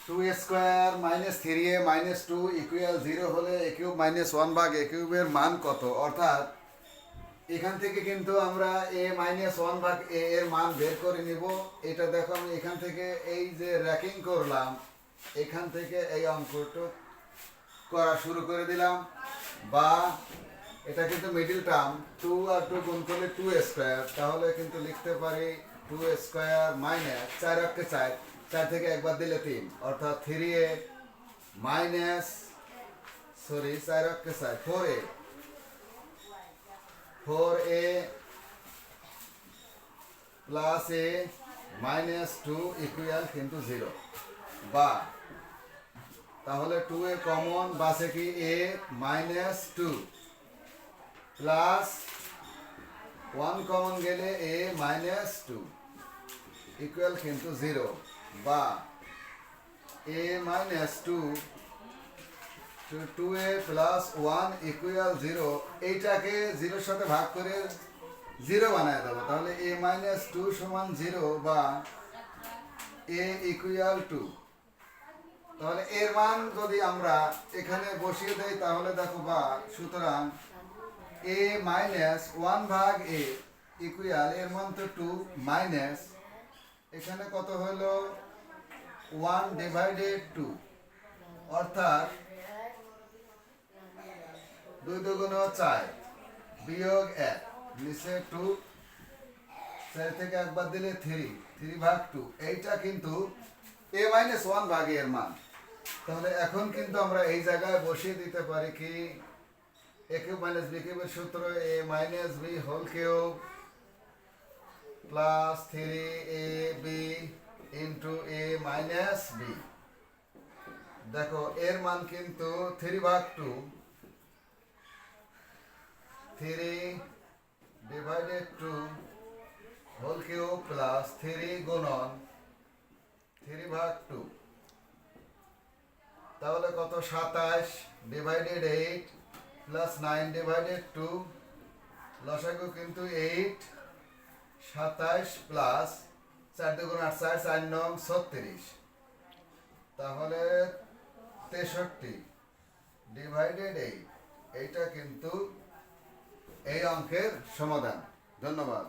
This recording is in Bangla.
টু স্কোয়ার মাইনাস থ্রি এ মাইনাস টু ইকুয়াল জিরো হলে এ কিউব মাইনাস ওয়ান ভাগ এ কিউবের মান কত? অর্থাৎ এখান থেকে কিন্তু আমরা এ মাইনাস ওয়ান ভাগ এ এর মান বের করে নিব। এটা দেখো আমি এখান থেকে এই যে র্যাকিং করলাম, এখান থেকে এই অঙ্কটা করা শুরু করে দিলাম। বা এটা কিন্তু মিডিল টার্ম, টু আর টু গুণ করলে টু স্কোয়ার, তাহলে কিন্তু লিখতে পারি টু স্কোয়ার মাইনাস চার অক্ষে চার, চার থেকে একবার দিলে তিন, অর্থাৎ থ্রি এ মাইনাস চার অক্ষে চার four a plus a minus two equal কিন্তু জিরো। বা তাহলে টু এ কমন, বাসে কি a minus two plus one common গেলে এ মাইনাস টু ইকুয়াল কিন্তু জিরো। বা a minus two two a plus one equal zero, এইটাকে জিরোর সাথে ভাগ করে জিরো বানায় দেবো, তাহলে এ মাইনাস টু সমান জিরো বা এ ইকুয়াল টু। তাহলে এর মান যদি আমরা এখানে বসিয়ে দেই তাহলে দেখো, বা সুতরাং এ মাইনাস ওয়ান ভাগ এ ইকুয়াল এর মান তো টু মাইনাস এখানে কত হলো ওয়ান ডিভাইডেড টু, অর্থাৎ দুই দুগুণ চার বিয়োগ এক, নিচে টু, চার থেকে একবার দিলে থ্রি, থ্রি ভাগ টু, এইটা কিন্তু এ মাইনাস ওয়ান ভাগ এর মান। তাহলে এখন কিন্তু আমরা এই জায়গায় বসিয়ে দিতে পারি কি এ কিউব মাইনাস বি কিউবের সূত্র a minus b whole cube plus three a b into a minus b. দেখো এর মান কিন্তু থ্রি ভাগ two, three divided two whole cube plus three গুণন থ্রি ভাগ টু, তাহলে কত 27 ডিভাইডেড 8 প্লাস 9 ডিভাইডেড 2, লসাগু কিন্তু 8, 27 প্লাস 4 দুগুণ 8, 4 4 নং 36, তাহলে 63 ডিভাইডেড 8, এইটা কিন্তু এই অঙ্কের সমাধান। ধন্যবাদ।